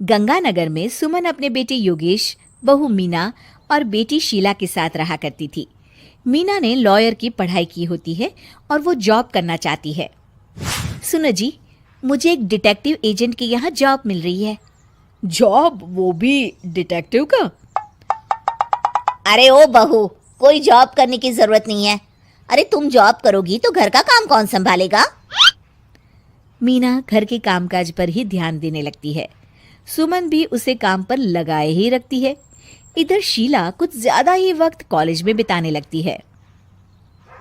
गंगानगर में सुमन अपने बेटे योगेश, बहू मीना और बेटी शीला के साथ रहा करती थी। मीना ने लॉयर की पढ़ाई की होती है और वो जॉब करना चाहती है। सुनो जी, मुझे एक डिटेक्टिव एजेंट के यहाँ जॉब मिल रही है। जॉब? वो भी डिटेक्टिव का? अरे ओ बहू, कोई जॉब करने की जरूरत नहीं है। अरे तुम जॉब करोगी तो घर का काम कौन संभालेगा? मीना घर के कामकाज पर ही ध्यान देने लगती है। सुमन भी उसे काम पर लगाए ही रखती है। इधर शीला कुछ ज्यादा ही वक्त कॉलेज में बिताने लगती है।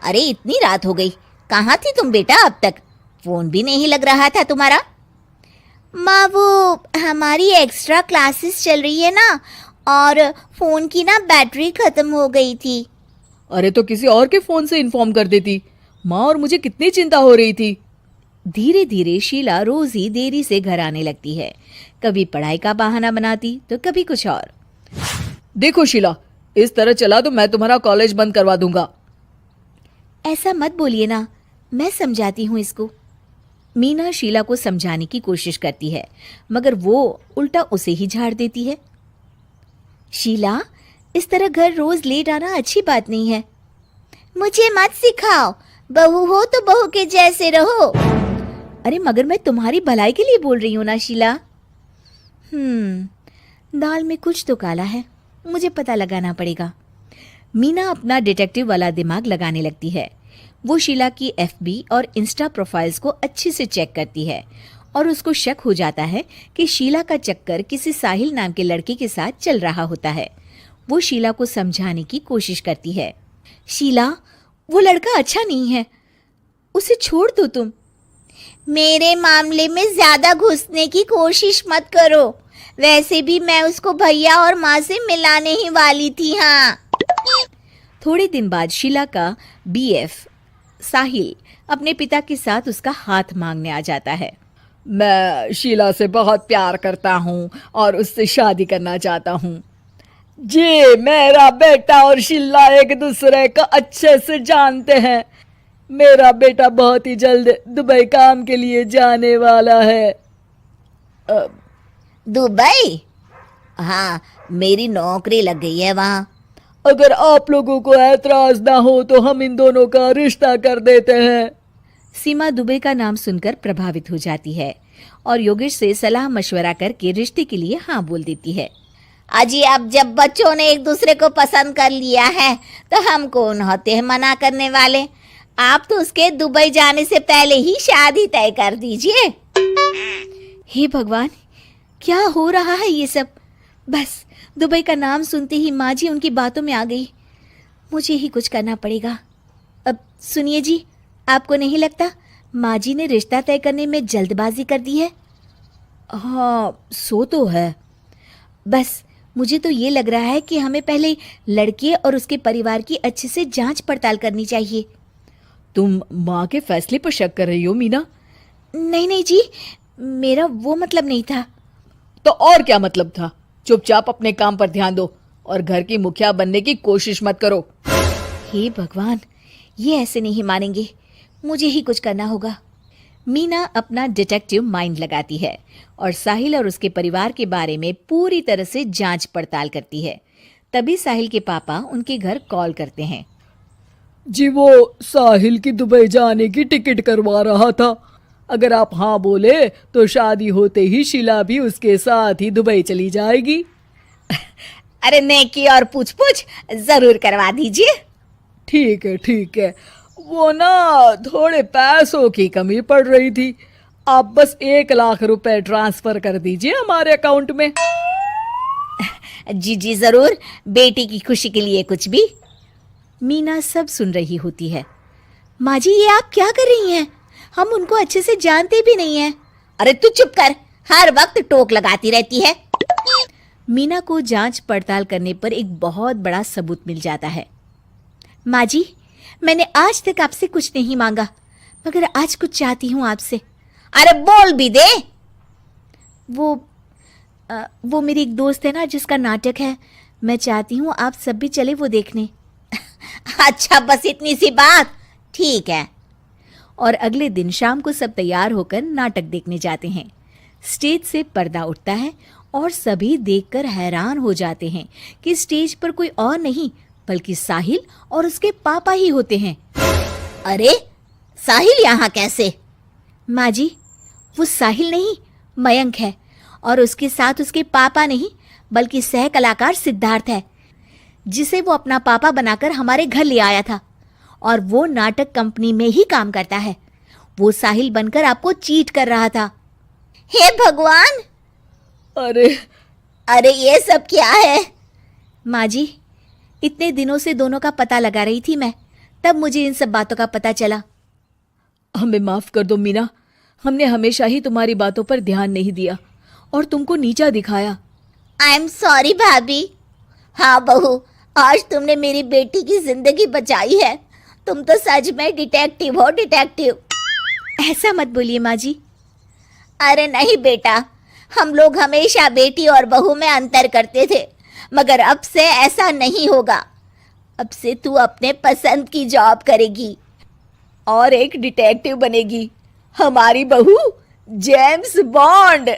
अरे इतनी रात हो गई, कहाँ थी तुम बेटा अब तक? फोन भी नहीं लग रहा था तुम्हारा। माँ, वो हमारी एक्स्ट्रा क्लासेस चल रही है ना, और फोन की ना बैटरी खत्म हो गई थी। अरे तो किसी और के फोन से इन्फॉर्म कर देती। माँ और मुझे कितनी चिंता हो रही थी। धीरे धीरे शीला रोज ही देरी से घर आने लगती है। कभी पढ़ाई का बहाना बनाती तो कभी कुछ और। देखो शीला, इस तरह चला तो मैं तुम्हारा कॉलेज बंद करवा दूंगा। ऐसा मत बोलिए ना, मैं समझाती हूँ इसको। मीना शीला को समझाने की कोशिश करती है, मगर वो उल्टा उसे ही झाड़ देती है। शीला, इस तरह घर रोज लेट आना अच्छी बात नहीं है। मुझे मत सिखाओ, बहू हो तो बहू के जैसे रहो। अरे मगर मैं तुम्हारी भलाई के लिए बोल रही हूँ ना शीला। दाल में कुछ तो काला है, मुझे पता लगाना पड़ेगा। मीना अपना डिटेक्टिव वाला दिमाग लगाने लगती है। वो शीला की एफबी और इंस्टा प्रोफाइल्स को अच्छे से चेक करती है और उसको शक हो जाता है कि शीला का चक्कर किसी साहिल नाम के लड़के के साथ चल रहा होता है। वो शीला को समझाने की कोशिश करती है। शीला, वो लड़का अच्छा नहीं है, उसे छोड़ दो तुम। मेरे मामले में ज्यादा घुसने की कोशिश मत करो। वैसे भी मैं उसको भैया और माँ से मिलाने ही वाली थी। हाँ। थोड़े दिन बाद शीला का बीएफ साहिल अपने पिता के साथ उसका हाथ मांगने आ जाता है। मैं शीला से बहुत प्यार करता हूँ और उससे शादी करना चाहता हूँ। जी, मेरा बेटा और शीला एक दूसरे को अच्छे से जानते हैं। मेरा बेटा बहुत ही जल्द दुबई काम के लिए जाने वाला है। दुबई? हाँ, मेरी नौकरी लग गई है वहाँ। अगर आप लोगों को ऐतराज ना हो तो हम इन दोनों का रिश्ता कर देते हैं। सीमा दुबई का नाम सुनकर प्रभावित हो जाती है और योगेश से सलाह मशवरा करके रिश्ते के लिए हाँ बोल देती है। अजी, अब जब बच्चों ने एक दूसरे को पसंद कर लिया है तो हम कौन होते हैं मना करने वाले। आप तो उसके दुबई जाने से पहले ही शादी तय कर दीजिए। हे भगवान, क्या हो रहा है ये सब। बस दुबई का नाम सुनते ही माँ जी उनकी बातों में आ गई। मुझे ही कुछ करना पड़ेगा। अब सुनिए जी, आपको नहीं लगता माँ जी ने रिश्ता तय करने में जल्दबाजी कर दी है? हाँ, सो तो है। बस मुझे तो ये लग रहा है कि हमें पहले लड़के और उसके परिवार की अच्छे से जांच पड़ताल करनी चाहिए। तुम माँ के फैसले पर शक कर रही हो मीना? नहीं नहीं जी, मेरा वो मतलब नहीं था। तो और क्या मतलब था? चुपचाप अपने काम पर ध्यान दो और घर की मुखिया बनने की कोशिश मत करो। हे भगवान, ये ऐसे नहीं मानेंगे, मुझे ही कुछ करना होगा। मीना अपना डिटेक्टिव माइंड लगाती है और साहिल और उसके परिवार के बारे में पूरी तरह से जांच पड़ताल करती है। तभी साहिल के पापा उनके घर कॉल करते हैं। जी, वो साहिल की दुबई जाने की टिकट करवा रहा था। अगर आप हाँ बोले तो शादी होते ही शीला भी उसके साथ ही दुबई चली जाएगी। अरे नेकी और पूछ पूछ जरूर करवा दीजिए। ठीक है ठीक है, वो ना थोड़े पैसों की कमी पड़ रही थी। आप बस 1 लाख रुपए ट्रांसफर कर दीजिए हमारे अकाउंट में। जी जी जरूर, बेटी की खुशी के लिए कुछ भी। मीना सब सुन रही होती है। माँ जी, ये आप क्या कर रही हैं? हम उनको अच्छे से जानते भी नहीं हैं। अरे तू चुप कर, हर वक्त टोक लगाती रहती है। मीना को जांच पड़ताल करने पर एक बहुत बड़ा सबूत मिल जाता है। माँ जी, मैंने आज तक आपसे कुछ नहीं मांगा, मगर आज कुछ चाहती हूँ आपसे। अरे बोल भी दे। वो मेरी एक दोस्त है ना जिसका नाटक है, मैं चाहती हूँ आप सब भी चले वो देखने। अच्छा, बस इतनी सी बात? ठीक है। और अगले दिन शाम को सब तैयार होकर नाटक देखने जाते हैं। स्टेज से पर्दा उठता है और सभी देखकर हैरान हो जाते हैं कि स्टेज पर कोई और नहीं बल्कि साहिल और उसके पापा ही होते हैं। अरे साहिल यहाँ कैसे? माँ जी, वो साहिल नहीं मयंक है, और उसके साथ उसके पापा नहीं बल्कि सह कलाकार सिद्धार्थ है, जिसे वो अपना पापा बनाकर हमारे घर ले आया था, और वो नाटक कंपनी में ही काम करता है। वो साहिल बनकर आपको चीट कर रहा था। हे भगवान, अरे अरे ये सब क्या है? माँ जी, इतने दिनों से दोनों का पता लगा रही थी मैं, तब मुझे इन सब बातों का पता चला। हमें माफ कर दो मीना, हमने हमेशा ही तुम्हारी बातों पर ध्यान नहीं दिया और तुमको नीचा दिखाया। आई एम सॉरी भाभी। हाँ बहू, आज तुमने मेरी बेटी की जिंदगी बचाई है। तुम तो सच में डिटेक्टिव हो, डिटेक्टिव। ऐसा मत बोलिए माँ जी। अरे नहीं बेटा, हम लोग हमेशा बेटी और बहू में अंतर करते थे, मगर अब से ऐसा नहीं होगा। अब से तू अपने पसंद की जॉब करेगी और एक डिटेक्टिव बनेगी, हमारी बहू जेम्स बॉन्ड।